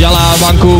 Jala Bangku.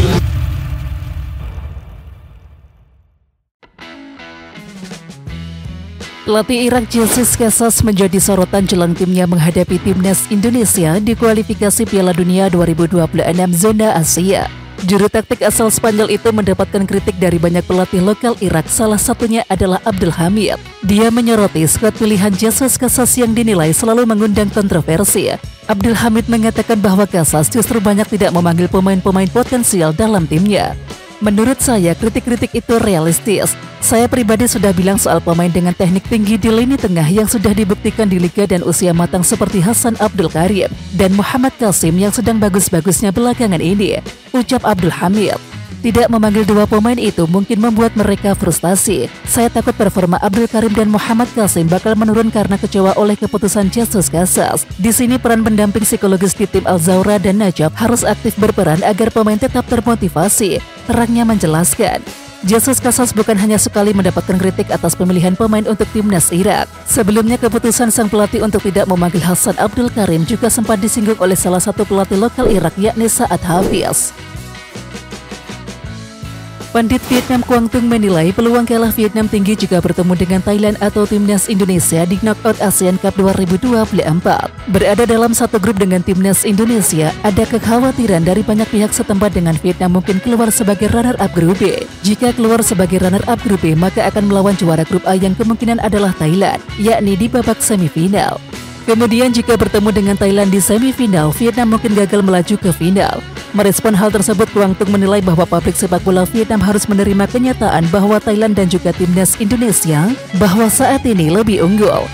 Pelatih Irak Jesus Casas menjadi sorotan jelang timnya menghadapi timnas Indonesia di kualifikasi Piala Dunia 2026 zona Asia. Juru taktik asal Spanyol itu mendapatkan kritik dari banyak pelatih lokal Irak, salah satunya adalah Abdul Hamid. Dia menyoroti skuad pilihan Jesus Casas yang dinilai selalu mengundang kontroversi. Abdul Hamid mengatakan bahwa Casas justru banyak tidak memanggil pemain-pemain potensial dalam timnya. Menurut saya, kritik-kritik itu realistis. Saya pribadi sudah bilang soal pemain dengan teknik tinggi di lini tengah yang sudah dibuktikan di liga dan usia matang seperti Hasan Abdul Karim dan Muhammad Qasim yang sedang bagus-bagusnya belakangan ini, ucap Abdul Hamid. Tidak memanggil dua pemain itu mungkin membuat mereka frustasi. Saya takut performa Abdul Karim dan Muhammad Qasim bakal menurun karena kecewa oleh keputusan Jesus Casas. Di sini peran pendamping psikologis di tim Al-Zawra dan Najaf harus aktif berperan agar pemain tetap termotivasi, terangnya menjelaskan. Jesus Casas bukan hanya sekali mendapatkan kritik atas pemilihan pemain untuk timnas Irak. Sebelumnya keputusan sang pelatih untuk tidak memanggil Hasan Abdul Karim juga sempat disinggung oleh salah satu pelatih lokal Irak yakni Saad Hafiz. Pandit Vietnam Quang Tung menilai peluang kalah Vietnam tinggi jika bertemu dengan Thailand atau timnas Indonesia di Knockout Asian Cup 2024. Berada dalam satu grup dengan timnas Indonesia, ada kekhawatiran dari banyak pihak setempat dengan Vietnam mungkin keluar sebagai runner-up grup B. Jika keluar sebagai runner-up grup B, maka akan melawan juara grup A yang kemungkinan adalah Thailand, yakni di babak semifinal. Kemudian jika bertemu dengan Thailand di semifinal, Vietnam mungkin gagal melaju ke final. Merespon hal tersebut, Quang Tung menilai bahwa pabrik sepak bola Vietnam harus menerima kenyataan bahwa Thailand dan juga timnas Indonesia bahwa saat ini lebih unggul.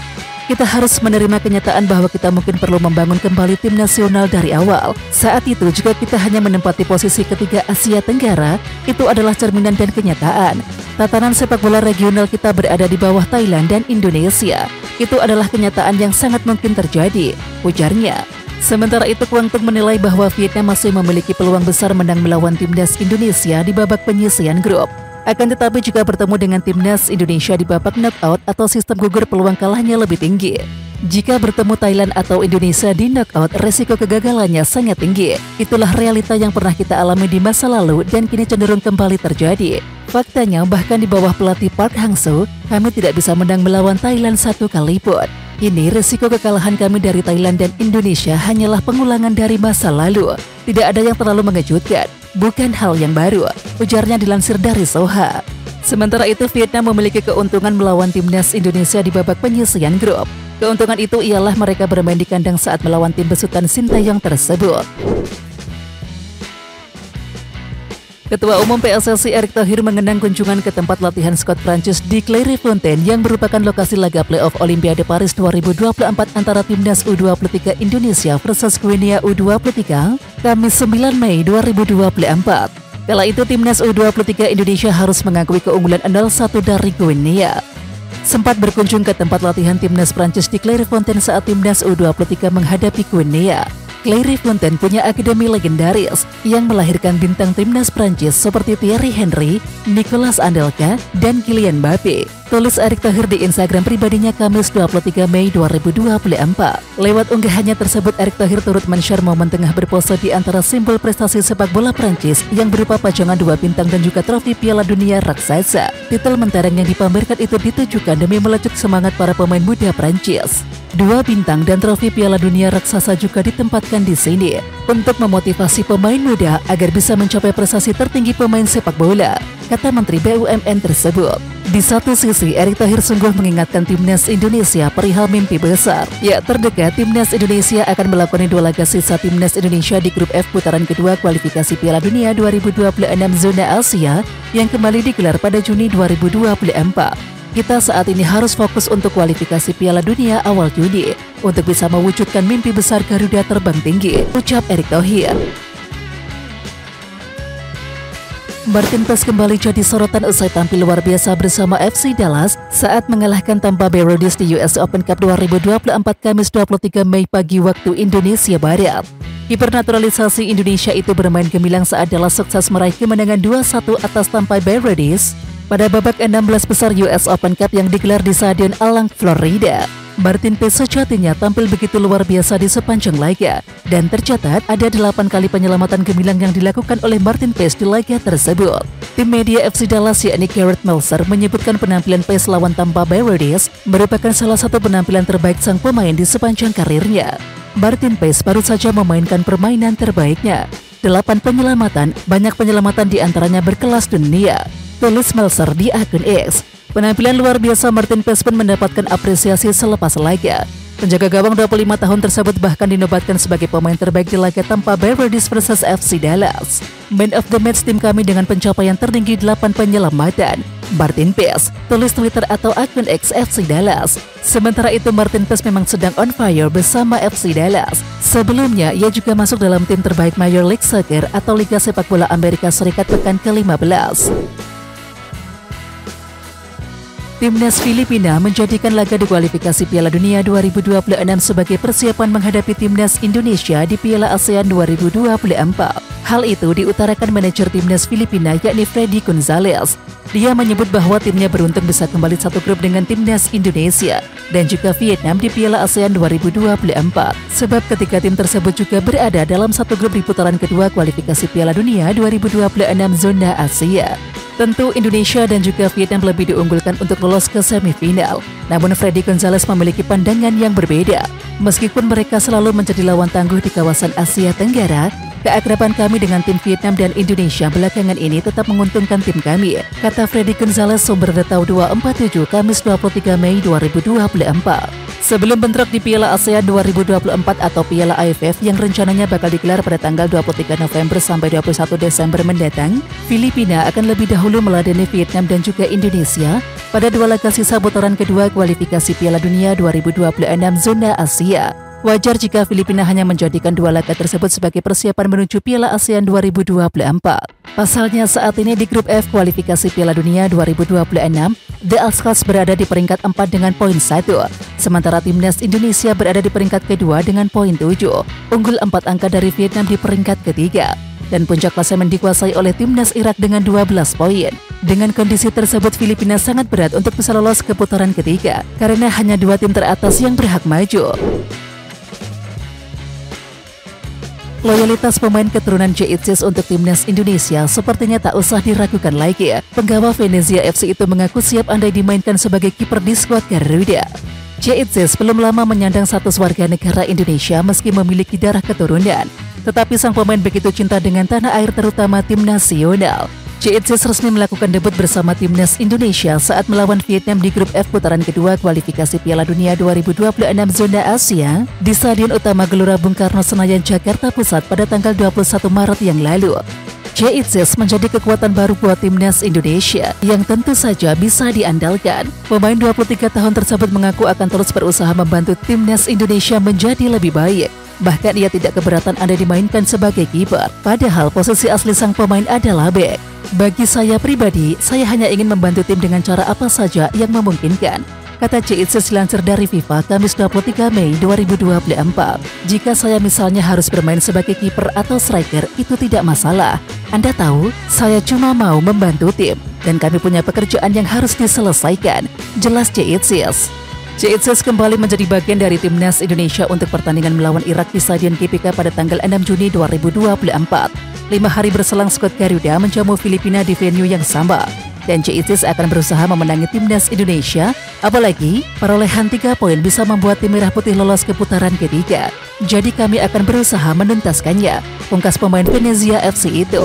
Kita harus menerima kenyataan bahwa kita mungkin perlu membangun kembali tim nasional dari awal. Saat itu jika kita hanya menempati posisi ketiga Asia Tenggara, itu adalah cerminan dan kenyataan. Tatanan sepak bola regional kita berada di bawah Thailand dan Indonesia. Itu adalah kenyataan yang sangat mungkin terjadi, ujarnya. Sementara itu, Quang Tung menilai bahwa Vietnam masih memiliki peluang besar menang melawan timnas Indonesia di babak penyisian grup. Akan tetapi jika bertemu dengan timnas Indonesia di babak knockout atau sistem gugur, peluang kalahnya lebih tinggi. Jika bertemu Thailand atau Indonesia di knockout, resiko kegagalannya sangat tinggi. Itulah realita yang pernah kita alami di masa lalu dan kini cenderung kembali terjadi. Faktanya, bahkan di bawah pelatih Park Hang-seo, kami tidak bisa menang melawan Thailand satu kali pun. Ini resiko kekalahan kami dari Thailand dan Indonesia hanyalah pengulangan dari masa lalu. Tidak ada yang terlalu mengejutkan, bukan hal yang baru, ujarnya dilansir dari Soha. Sementara itu, Vietnam memiliki keuntungan melawan timnas Indonesia di babak penyisian grup. Keuntungan itu ialah mereka bermain di kandang saat melawan tim besutan Sintayong tersebut. Ketua Umum PSSI Erick Thohir mengenang kunjungan ke tempat latihan skuad Prancis di Clairefontaine yang merupakan lokasi laga playoff Olimpiade Paris 2024 antara timnas U23 Indonesia versus Guinea U23 Kamis 9 Mei 2024. Kala itu timnas U23 Indonesia harus mengakui keunggulan 0-1 dari Guinea. Sempat berkunjung ke tempat latihan timnas Prancis di Clairefontaine saat timnas U23 menghadapi Guinea. Clairefontaine punya akademi legendaris yang melahirkan bintang timnas Prancis seperti Thierry Henry, Nicolas Anelka, dan Kylian Mbappe. Tulis Erick Thohir di Instagram pribadinya Kamis 23 Mei 2024. Lewat unggahannya tersebut, Erick Thohir turut men-share momen tengah berpose di antara simbol prestasi sepak bola Prancis yang berupa pajangan 2 bintang dan juga trofi Piala Dunia raksasa. Titel mentereng yang dipamerkan itu ditujukan demi melecut semangat para pemain muda Prancis. 2 bintang dan trofi Piala Dunia raksasa juga ditempatkan di sini untuk memotivasi pemain muda agar bisa mencapai prestasi tertinggi pemain sepak bola, kata Menteri BUMN tersebut. Di satu sisi, Erick Thohir sungguh mengingatkan timnas Indonesia perihal mimpi besar. Ya, terdekat timnas Indonesia akan melakoni 2 laga sisa timnas Indonesia di grup F putaran kedua kualifikasi Piala Dunia 2026 zona Asia yang kembali digelar pada Juni 2024. Kita saat ini harus fokus untuk kualifikasi Piala Dunia awal Juni untuk bisa mewujudkan mimpi besar Garuda terbang tinggi, ucap Erick Thohir. Martin Paes kembali jadi sorotan usai tampil luar biasa bersama FC Dallas saat mengalahkan Tampa Bay Rays di US Open Cup 2024 Kamis 23 Mei pagi waktu Indonesia Barat. Kiper naturalisasi Indonesia itu bermain gemilang saat Dallas sukses meraih kemenangan 2-1 atas Tampa Bay Rays pada babak 16 besar US Open Cup yang digelar di Stadion Alang, Florida. Martin Paes sejatinya tampil begitu luar biasa di sepanjang laga, dan tercatat ada 8 kali penyelamatan gemilang yang dilakukan oleh Martin Paes di laga tersebut. Tim media FC Dallas yakni Garrett Meltzer menyebutkan penampilan Paes lawan Tampa Bay Raiders merupakan salah satu penampilan terbaik sang pemain di sepanjang karirnya. Martin Paes baru saja memainkan permainan terbaiknya. 8 penyelamatan, banyak penyelamatan diantaranya berkelas dunia, tulis Meltzer di akun X. Penampilan luar biasa Martin Paes pun mendapatkan apresiasi selepas laga. Penjaga gawang 25 tahun tersebut bahkan dinobatkan sebagai pemain terbaik di laga Tampa Bay Raiders vs FC Dallas. Man of the match tim kami dengan pencapaian tertinggi 8 penyelamatan, Martin Paes, tulis Twitter atau akun X FC Dallas. Sementara itu Martin Paes memang sedang on fire bersama FC Dallas. Sebelumnya ia juga masuk dalam tim terbaik Major League Soccer atau Liga Sepak Bola Amerika Serikat pekan ke-15. Timnas Filipina menjadikan laga di kualifikasi Piala Dunia 2026 sebagai persiapan menghadapi Timnas Indonesia di Piala ASEAN 2024. Hal itu diutarakan manajer Timnas Filipina yakni Freddy Gonzalez. Dia menyebut bahwa timnya beruntung bisa kembali satu grup dengan Timnas Indonesia dan juga Vietnam di Piala ASEAN 2024. Sebab ketika tim tersebut juga berada dalam satu grup di putaran kedua kualifikasi Piala Dunia 2026 zona Asia. Tentu Indonesia dan juga Vietnam lebih diunggulkan untuk lolos ke semifinal. Namun Freddy Gonzalez memiliki pandangan yang berbeda. Meskipun mereka selalu menjadi lawan tangguh di kawasan Asia Tenggara, keakraban kami dengan tim Vietnam dan Indonesia belakangan ini tetap menguntungkan tim kami, kata Freddy Gonzalez, sumber Detau 247 Kamis 23 Mei 2024. Sebelum bentrok di Piala ASEAN 2024 atau Piala AFF yang rencananya bakal digelar pada tanggal 23 November sampai 21 Desember mendatang, Filipina akan lebih dahulu meladeni Vietnam dan juga Indonesia pada 2 laga sisa putaran kedua kualifikasi Piala Dunia 2026 zona Asia. Wajar jika Filipina hanya menjadikan 2 laga tersebut sebagai persiapan menuju Piala ASEAN 2024. Pasalnya saat ini di grup F kualifikasi Piala Dunia 2026, The Aztecs berada di peringkat 4 dengan poin 1, sementara Timnas Indonesia berada di peringkat kedua dengan poin 7, unggul 4 angka dari Vietnam di peringkat ketiga, dan puncak klasemen dikuasai oleh Timnas Irak dengan 12 poin. Dengan kondisi tersebut, Filipina sangat berat untuk bisa lolos ke putaran ketiga, karena hanya 2 tim teratas yang berhak maju. Loyalitas pemain keturunan Jaitzes untuk Timnas Indonesia sepertinya tak usah diragukan lagi. Penggawa Venezia FC itu mengaku siap andai dimainkan sebagai kiper di skuad Garuda. Jaitzes belum lama menyandang status warga negara Indonesia meski memiliki darah keturunan. Tetapi sang pemain begitu cinta dengan tanah air terutama tim nasional. Jaitzes resmi melakukan debut bersama Timnas Indonesia saat melawan Vietnam di grup F putaran kedua kualifikasi Piala Dunia 2026 zona Asia di Stadion Utama Gelora Bung Karno Senayan, Jakarta Pusat pada tanggal 21 Maret yang lalu. Jaitzes menjadi kekuatan baru buat Timnas Indonesia yang tentu saja bisa diandalkan. Pemain 23 tahun tersebut mengaku akan terus berusaha membantu Timnas Indonesia menjadi lebih baik. Bahkan ia tidak keberatan andai dimainkan sebagai kiper, padahal posisi asli sang pemain adalah bek. Bagi saya pribadi, saya hanya ingin membantu tim dengan cara apa saja yang memungkinkan, kata Jaitzes dilansir dari FIFA Kamis 23 Mei 2024. Jika saya misalnya harus bermain sebagai kiper atau striker, itu tidak masalah. Anda tahu, saya cuma mau membantu tim, dan kami punya pekerjaan yang harus diselesaikan, jelas Jaitzes. Jaitzes kembali menjadi bagian dari Timnas Indonesia untuk pertandingan melawan Irak di Stadion GBK pada tanggal 6 Juni 2024. 5 hari berselang skuad Garuda menjamu Filipina di venue yang sama, dan Jaitzes akan berusaha memenangi Timnas Indonesia, apalagi perolehan 3 poin bisa membuat tim merah putih lolos ke putaran ketiga. Jadi kami akan berusaha menuntaskannya, pungkas pemain Venezia FC itu.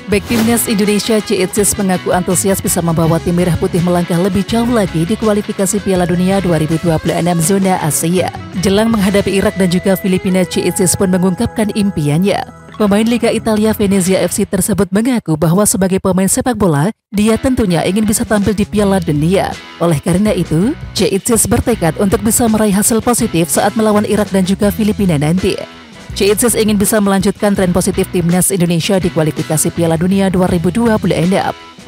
Bek Timnas Indonesia Jaitzes mengaku antusias bisa membawa tim merah putih melangkah lebih jauh lagi di kualifikasi Piala Dunia 2026 zona Asia. Jelang menghadapi Irak dan juga Filipina, Jaitzes pun mengungkapkan impiannya. Pemain Liga Italia Venezia FC tersebut mengaku bahwa sebagai pemain sepak bola, dia tentunya ingin bisa tampil di Piala Dunia. Oleh karena itu, Jaitzes bertekad untuk bisa meraih hasil positif saat melawan Irak dan juga Filipina nanti. Jaitzes ingin bisa melanjutkan tren positif Timnas Indonesia di kualifikasi Piala Dunia 2026.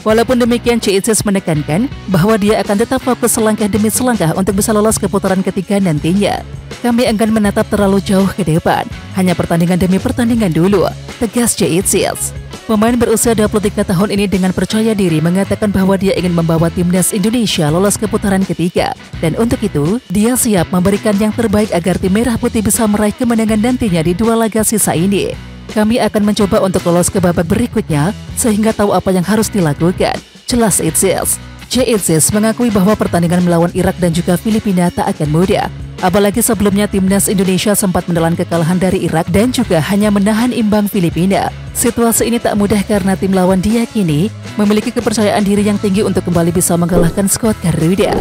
Walaupun demikian, Jaitzes menekankan bahwa dia akan tetap fokus selangkah demi selangkah untuk bisa lolos ke putaran ketiga nantinya. Kami enggan menatap terlalu jauh ke depan, hanya pertandingan demi pertandingan dulu, tegas Jaitzes. Pemain berusia 23 tahun ini dengan percaya diri mengatakan bahwa dia ingin membawa timnas Indonesia lolos ke putaran ketiga. Dan untuk itu, dia siap memberikan yang terbaik agar tim Merah Putih bisa meraih kemenangan nantinya di 2 laga sisa ini. Kami akan mencoba untuk lolos ke babak berikutnya sehingga tahu apa yang harus dilakukan. Jelas Itzis. Itzis mengakui bahwa pertandingan melawan Irak dan juga Filipina tak akan mudah. Apalagi sebelumnya timnas Indonesia sempat menelan kekalahan dari Irak dan juga hanya menahan imbang Filipina. Situasi ini tak mudah karena tim lawan diyakini memiliki kepercayaan diri yang tinggi untuk kembali bisa mengalahkan skuad Garuda.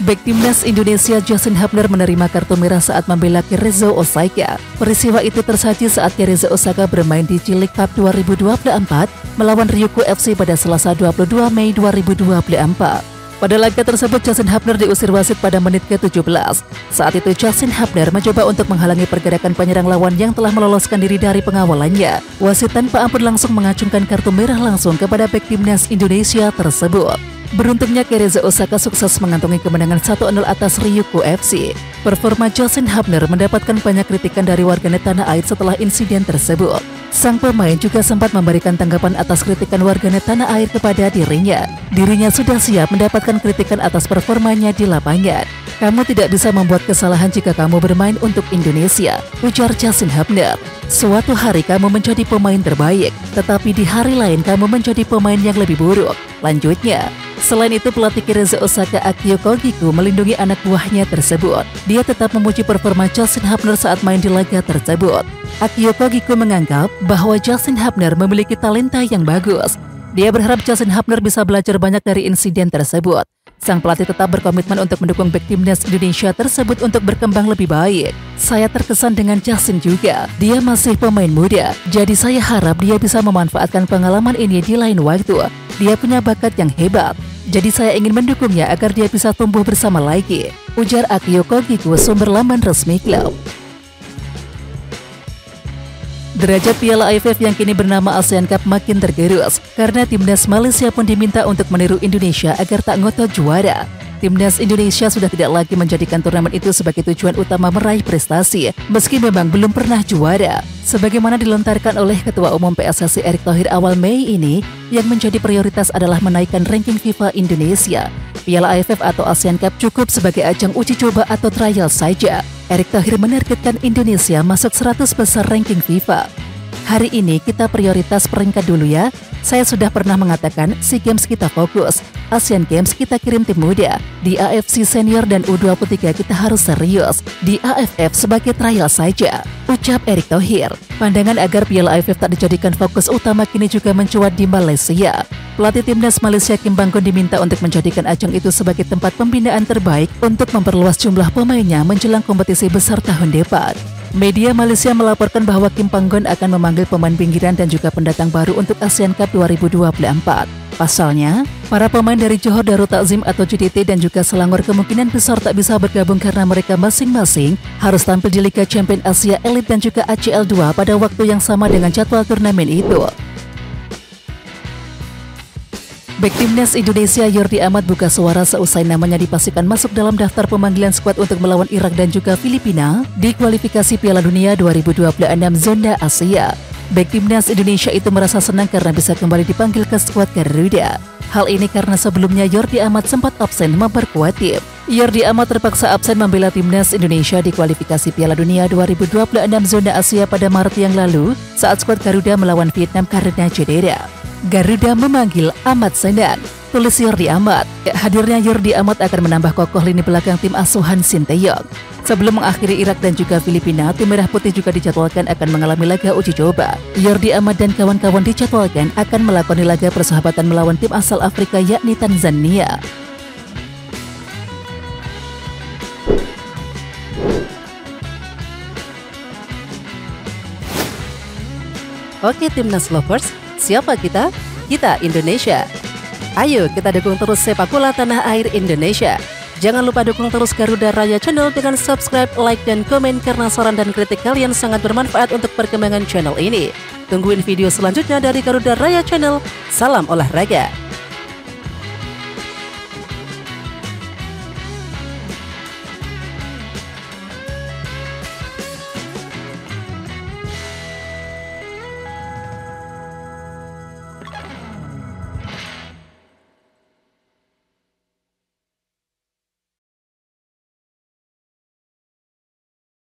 Bek timnas Indonesia Justin Hubner menerima kartu merah saat membela Kerezo Osaka. Peristiwa itu tersaji saat Kerezo Osaka bermain di J League Cup 2024 melawan Ryukyu FC pada Selasa 22 Mei 2024. Pada laga tersebut, Justin Hubner diusir wasit pada menit ke-17. Saat itu, Justin Hubner mencoba untuk menghalangi pergerakan penyerang lawan yang telah meloloskan diri dari pengawalannya. Wasit tanpa ampun langsung mengacungkan kartu merah langsung kepada bek timnas Indonesia tersebut. Beruntungnya, Kerezo Osaka sukses mengantongi kemenangan 1-0 atas Ryukyu FC. Performa Justin Hubner mendapatkan banyak kritikan dari warganet tanah air setelah insiden tersebut. Sang pemain juga sempat memberikan tanggapan atas kritikan warganet tanah air kepada dirinya. Dirinya sudah siap mendapatkan kritikan atas performanya di lapangan. Kamu tidak bisa membuat kesalahan jika kamu bermain untuk Indonesia, ujar Justin Hubner. Suatu hari kamu menjadi pemain terbaik, tetapi di hari lain kamu menjadi pemain yang lebih buruk. Lanjutnya, selain itu pelatih Kerezo Osaka Akio Kogiku melindungi anak buahnya tersebut. Dia tetap memuji performa Justin Hubner saat main di laga tersebut. Akio Kogiku menganggap bahwa Justin Hubner memiliki talenta yang bagus. Dia berharap Justin Hubner bisa belajar banyak dari insiden tersebut. Sang pelatih tetap berkomitmen untuk mendukung bek timnas Indonesia tersebut untuk berkembang lebih baik. Saya terkesan dengan Justin juga. Dia masih pemain muda, jadi saya harap dia bisa memanfaatkan pengalaman ini di lain waktu. Dia punya bakat yang hebat, jadi saya ingin mendukungnya agar dia bisa tumbuh bersama lagi, ujar Akio Kogiku, sumber laman resmi klub. Derajat Piala AFF yang kini bernama ASEAN Cup makin tergerus karena timnas Malaysia pun diminta untuk meniru Indonesia agar tak ngotot juara. Timnas Indonesia sudah tidak lagi menjadikan turnamen itu sebagai tujuan utama meraih prestasi, meski memang belum pernah juara. Sebagaimana dilontarkan oleh Ketua Umum PSSI Erick Thohir awal Mei ini, yang menjadi prioritas adalah menaikkan ranking FIFA Indonesia. Piala AFF atau ASEAN Cup cukup sebagai ajang uji coba atau trial saja. Erick Thohir menargetkan Indonesia masuk 100 besar ranking FIFA. Hari ini kita prioritas peringkat dulu ya. Saya sudah pernah mengatakan SEA Games kita fokus, Asian Games kita kirim tim muda, di AFC Senior dan U23 kita harus serius, di AFF sebagai trial saja, ucap Erick Thohir. Pandangan agar Piala AFF tak dijadikan fokus utama kini juga mencuat di Malaysia. Pelatih timnas Malaysia Kim Banggon diminta untuk menjadikan ajang itu sebagai tempat pembinaan terbaik untuk memperluas jumlah pemainnya menjelang kompetisi besar tahun depan. Media Malaysia melaporkan bahwa Kim Banggon akan memanggil pemain pinggiran dan juga pendatang baru untuk ASEAN Cup 2024. Pasalnya, para pemain dari Johor Darul Takzim atau JDT dan juga Selangor kemungkinan besar tak bisa bergabung karena mereka masing-masing harus tampil di Liga Champion Asia Elite dan juga ACL 2 pada waktu yang sama dengan jadwal turnamen itu. Bek timnas Indonesia Yordi Amat buka suara seusai namanya dipastikan masuk dalam daftar pemanggilan skuad untuk melawan Irak dan juga Filipina di kualifikasi Piala Dunia 2026 zona Asia. Bek timnas Indonesia itu merasa senang karena bisa kembali dipanggil ke skuad Garuda. Hal ini karena sebelumnya Yordi Amat sempat absen memperkuat tim. Yordi Amat terpaksa absen membela timnas Indonesia di kualifikasi Piala Dunia 2026 zona Asia pada Maret yang lalu saat skuad Garuda melawan Vietnam karena cedera. Garuda memanggil Amat senang, tulis Yordi Amat. Hadirnya Yordi Amat akan menambah kokoh lini belakang tim asuhan Sinteyong. Sebelum mengakhiri Irak dan juga Filipina, tim Merah Putih juga dijadwalkan akan mengalami laga uji coba. Yordi Amat dan kawan-kawan dijadwalkan akan melakoni laga persahabatan melawan tim asal Afrika yakni Tanzania. Oke Timnas Lovers, siapa kita? Kita Indonesia. Ayo kita dukung terus sepak bola tanah air Indonesia. Jangan lupa dukung terus Garuda Raya Channel dengan subscribe, like, dan komen karena saran dan kritik kalian sangat bermanfaat untuk perkembangan channel ini. Tungguin video selanjutnya dari Garuda Raya Channel. Salam olahraga.